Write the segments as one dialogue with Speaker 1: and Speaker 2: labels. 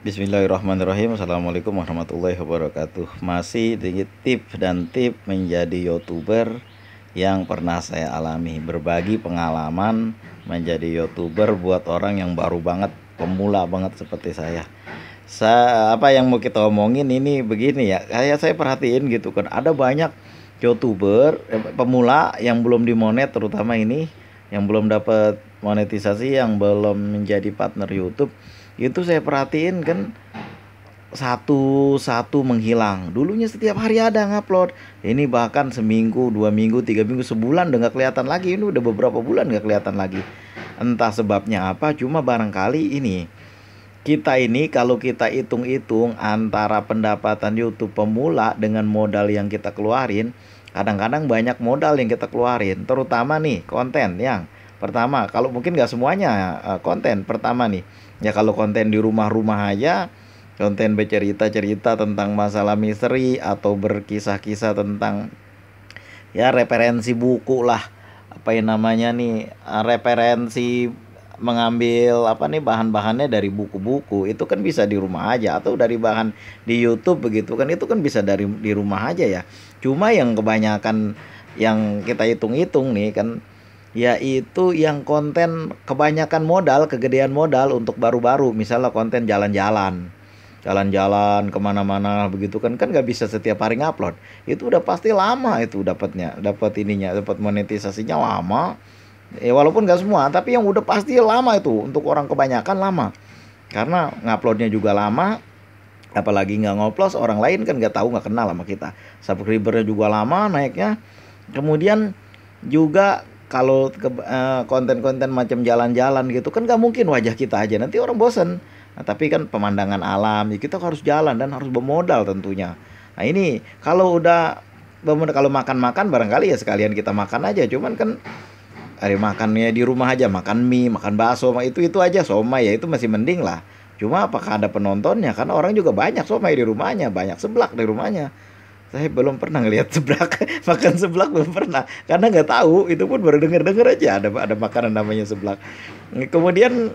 Speaker 1: Bismillahirrahmanirrahim. Assalamualaikum warahmatullahi wabarakatuh. Masih di tip dan tip menjadi YouTuber yang pernah saya alami. Berbagi pengalaman menjadi YouTuber buat orang yang baru banget, pemula banget seperti saya. Apa yang mau kita omongin ini begini ya. Kayak saya perhatiin gitu kan, ada banyak YouTuber pemula yang belum dimonet, terutama ini yang belum dapat monetisasi, yang belum menjadi partner YouTube. Itu saya perhatiin kan satu-satu menghilang. Dulunya setiap hari ada ngupload. Ini bahkan seminggu, 2 minggu, 3 minggu, sebulan udah nggak kelihatan lagi. Ini udah beberapa bulan nggak kelihatan lagi. Entah sebabnya apa, cuma barangkali ini. Kita ini kalau kita hitung-hitung antara pendapatan YouTube pemula dengan modal yang kita keluarin, kadang-kadang banyak modal yang kita keluarin. Terutama nih konten yang pertama, kalau mungkin nggak semuanya konten pertama nih. Ya kalau konten di rumah-rumah aja, konten bercerita-cerita tentang masalah misteri atau berkisah-kisah tentang ya referensi buku lah, apa yang namanya nih, referensi mengambil apa nih bahan-bahannya dari buku-buku, itu kan bisa di rumah aja, atau dari bahan di YouTube begitu kan, itu kan bisa dari di rumah aja ya. Cuma yang kebanyakan yang kita hitung-hitung nih kan, yaitu yang konten kebanyakan modal, kegedean modal untuk baru-baru, misalnya konten jalan-jalan kemana-mana begitu kan, kan nggak bisa setiap hari ngupload. Itu udah pasti lama itu dapatnya, dapat ininya, dapat monetisasinya lama. Ya walaupun nggak semua, tapi yang udah pasti lama itu, untuk orang kebanyakan lama, karena nguploadnya juga lama. Apalagi nggak ngoplos, orang lain kan nggak tahu, nggak kenal sama kita. Subscribernya juga lama naiknya. Kemudian juga kalau konten-konten macam jalan-jalan gitu kan, nggak mungkin wajah kita aja, nanti orang bosen. Nah, tapi kan pemandangan alam ya, kita harus jalan dan harus bermodal tentunya. Nah ini kalau udah kalau makan-makan barangkali ya sekalian kita makan aja, cuman kan hari makannya di rumah aja, makan mie, makan bakso, itu aja, somai ya itu masih mending lah. Cuma apakah ada penontonnya? Karena orang juga banyak somai di rumahnya, banyak seblak di rumahnya. Saya belum pernah ngelihat seblak, makan seblak belum pernah, karena nggak tahu, itu pun baru denger-denger aja ada makanan namanya seblak. Kemudian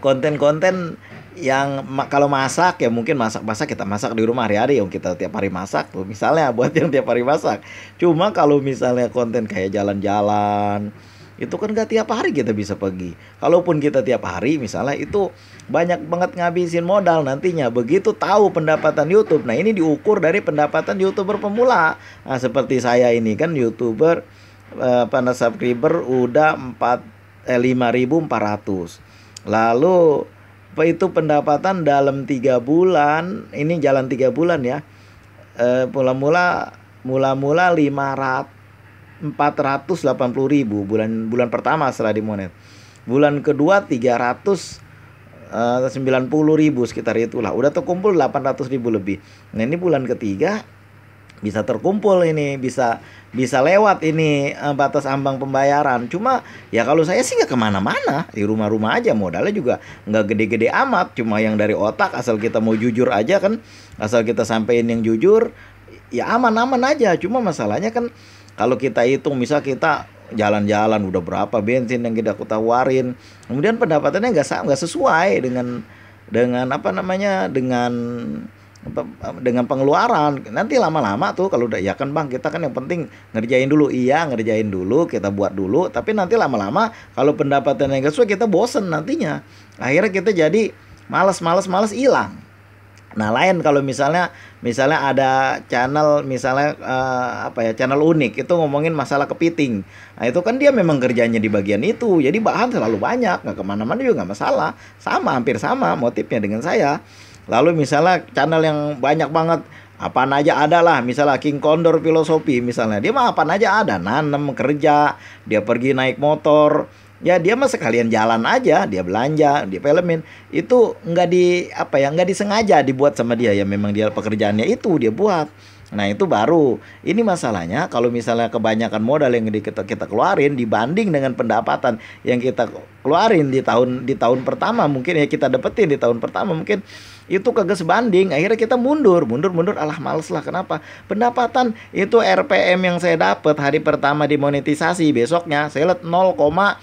Speaker 1: konten-konten yang kalau masak ya, mungkin masak-masak kita masak di rumah hari-hari, yang kita tiap hari masak tuh misalnya, buat yang tiap hari masak. Cuma kalau misalnya konten kayak jalan-jalan, itu kan gak tiap hari kita bisa pergi. Kalaupun kita tiap hari misalnya, itu banyak banget ngabisin modal nantinya. Begitu tahu pendapatan YouTube, nah ini diukur dari pendapatan YouTuber pemula. Nah seperti saya ini kan YouTuber, pada subscriber udah 5.400. Lalu itu pendapatan dalam 3 bulan, ini jalan 3 bulan ya. Mula-mula 480.000 bulan pertama setelah dimonet. Bulan kedua 390.000 sekitar itulah. Udah terkumpul 800.000 lebih. Nah ini bulan ketiga bisa terkumpul, ini bisa lewat ini batas ambang pembayaran. Cuma ya kalau saya sih nggak kemana-mana, di rumah-rumah aja, modalnya juga nggak gede-gede amat, cuma yang dari otak, asal kita mau jujur aja kan, asal kita sampein yang jujur ya aman-aman aja. Cuma masalahnya kan kalau kita hitung, misal kita jalan-jalan udah berapa bensin yang kita tawarin, kemudian pendapatannya nggak sesuai dengan apa namanya, dengan pengeluaran. Nanti lama-lama tuh kalau udah, ya kan bang, kita kan yang penting ngerjain dulu, iya ngerjain dulu, kita buat dulu, tapi nanti lama-lama kalau pendapatan yang gak sesuai, kita bosen nantinya, akhirnya kita jadi malas hilang. Nah lain kalau misalnya ada channel, misalnya apa ya, channel unik itu ngomongin masalah kepiting. Nah itu kan dia memang kerjanya di bagian itu, jadi bahan selalu banyak, nggak kemana-mana juga nggak masalah, sama, hampir sama motifnya dengan saya. Lalu misalnya channel yang banyak banget, apaan aja ada lah, misalnya King Condor Filosofi misalnya, dia mah apaan aja ada, nanem, kerja, dia pergi naik motor, ya dia mah sekalian jalan aja, dia belanja, dia filmin. Itu nggak di apa ya, nggak disengaja dibuat sama dia, ya memang dia pekerjaannya itu dia buat. Nah itu baru, ini masalahnya kalau misalnya kebanyakan modal yang kita keluarin dibanding dengan pendapatan yang kita keluarin di tahun pertama, mungkin ya kita dapetin di tahun pertama, mungkin itu kagak sebanding, akhirnya kita mundur, alah males lah. Kenapa? Pendapatan itu RPM yang saya dapat hari pertama dimonetisasi, besoknya saya lihat 0,01.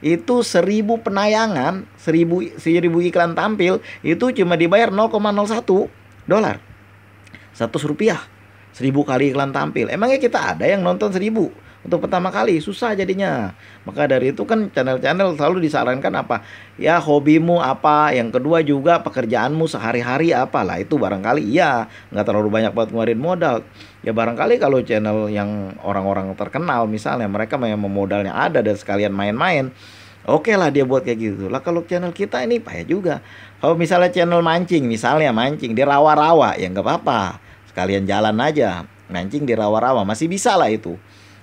Speaker 1: itu 1.000 penayangan, 1.000 iklan tampil, itu cuma dibayar $0,01. 100 rupiah. 1.000 kali iklan tampil. Emangnya kita ada yang nonton 1.000 untuk pertama kali? Susah jadinya. Maka dari itu kan channel-channel selalu disarankan apa? Ya hobimu apa, yang kedua juga pekerjaanmu sehari-hari apalah. Itu barangkali iya, nggak terlalu banyak buat ngeluarin modal. Ya barangkali kalau channel yang orang-orang terkenal misalnya, mereka memang modalnya ada dan sekalian main-main, oke lah dia buat kayak gitu. Lah kalau channel kita ini payah juga. Kalau misalnya channel mancing, misalnya mancing di rawa-rawa, ya nggak apa-apa. Sekalian jalan aja, mancing di rawa-rawa masih bisa lah itu.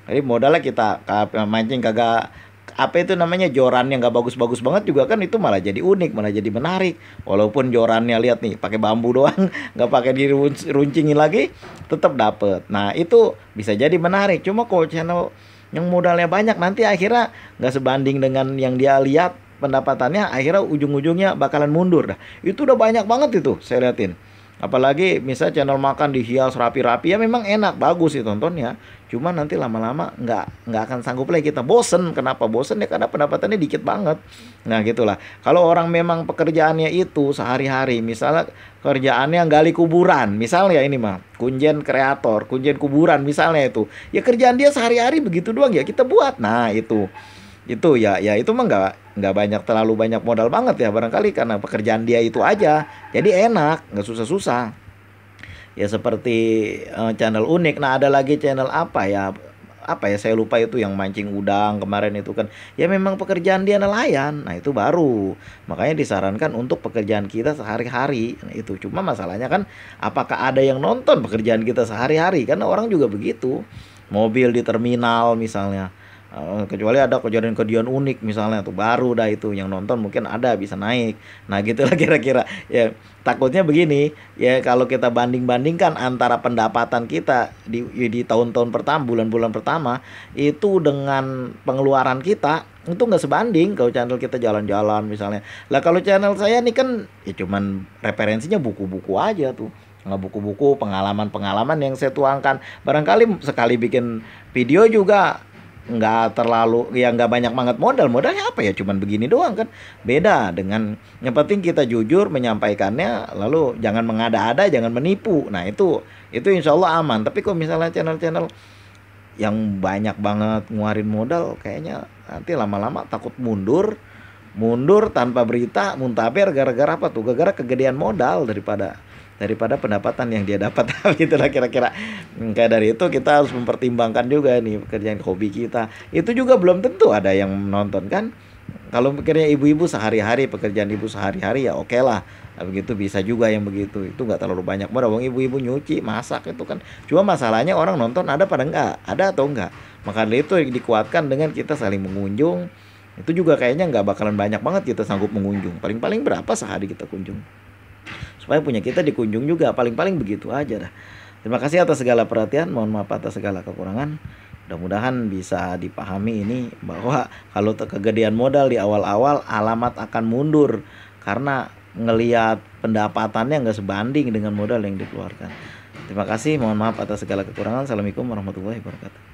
Speaker 1: Jadi modalnya kita mancing kagak apa itu namanya, jorannya nggak bagus-bagus banget juga kan, itu malah jadi unik, malah jadi menarik. Walaupun jorannya lihat nih pakai bambu doang, nggak pakai diruncingin lagi, tetap dapet. Nah itu bisa jadi menarik. Cuma kalau channel yang modalnya banyak, nanti akhirnya nggak sebanding dengan yang dia lihat pendapatannya, akhirnya ujung-ujungnya bakalan mundur dah. Itu udah banyak banget itu saya liatin. Apalagi misalnya channel makan dihias rapi-rapi, ya memang enak, bagus sih tontonnya. Cuma nanti lama-lama nggak akan sanggup lagi kita, bosen. Kenapa bosen? Ya karena pendapatannya dikit banget. Nah gitulah. Kalau orang memang pekerjaannya itu sehari-hari, misalnya kerjaannya gali kuburan, misalnya ini mah kunjen kreator, kunjen kuburan misalnya itu, ya kerjaan dia sehari-hari begitu doang ya kita buat. Nah itu ya itu mah nggak terlalu banyak modal banget ya, barangkali karena pekerjaan dia itu aja, jadi enak, nggak susah-susah. Ya seperti channel unik. Nah ada lagi channel apa ya saya lupa, itu yang mancing udang kemarin itu kan, ya memang pekerjaan dia nelayan. Nah itu baru, makanya disarankan untuk pekerjaan kita sehari-hari. Nah, itu cuma masalahnya kan, apakah ada yang nonton pekerjaan kita sehari-hari? Karena orang juga begitu, mobil di terminal misalnya. Kecuali ada kejadian-kejadian unik misalnya, tuh baru dah itu yang nonton mungkin ada bisa naik. Nah gitulah kira-kira ya. Takutnya begini ya, kalau kita banding-bandingkan antara pendapatan kita di tahun-tahun pertama, bulan-bulan pertama itu dengan pengeluaran kita, itu nggak sebanding. Kalau channel kita jalan-jalan misalnya, lah kalau channel saya nih kan ya cuman referensinya buku-buku aja tuh, nggak buku-buku pengalaman-pengalaman yang saya tuangkan. Barangkali sekali bikin video juga nggak terlalu, ya nggak banyak banget modalnya apa ya, cuman begini doang kan. Beda dengan yang penting kita jujur menyampaikannya, lalu jangan mengada-ada, jangan menipu. Nah itu insya Allah aman. Tapi kalau misalnya channel-channel yang banyak banget ngeluarin modal, kayaknya nanti lama-lama takut mundur tanpa berita, muntaber gara-gara apa tuh, gara-gara kegedean modal daripada pendapatan yang dia dapat. Itulah kira-kira. Kayak dari itu kita harus mempertimbangkan juga nih pekerjaan hobi kita. Itu juga belum tentu ada yang nonton kan. Kalau pikirnya ibu-ibu sehari-hari, pekerjaan ibu sehari-hari, ya oke lah. Nah, begitu bisa juga yang begitu. Itu nggak terlalu banyak modal. Wong ibu-ibu nyuci, masak itu kan. Cuma masalahnya orang nonton ada pada enggak? Ada atau enggak? Maka dari itu dikuatkan dengan kita saling mengunjung. Itu juga kayaknya nggak bakalan banyak banget kita sanggup mengunjung. Paling-paling berapa sehari kita kunjung? Supaya punya kita dikunjung juga, paling-paling begitu aja dah. Terima kasih atas segala perhatian, mohon maaf atas segala kekurangan. Mudah-mudahan bisa dipahami ini, bahwa kalau kegedean modal di awal-awal, alamat akan mundur karena ngelihat pendapatannya nggak sebanding dengan modal yang dikeluarkan. Terima kasih, mohon maaf atas segala kekurangan. Assalamualaikum warahmatullahi wabarakatuh.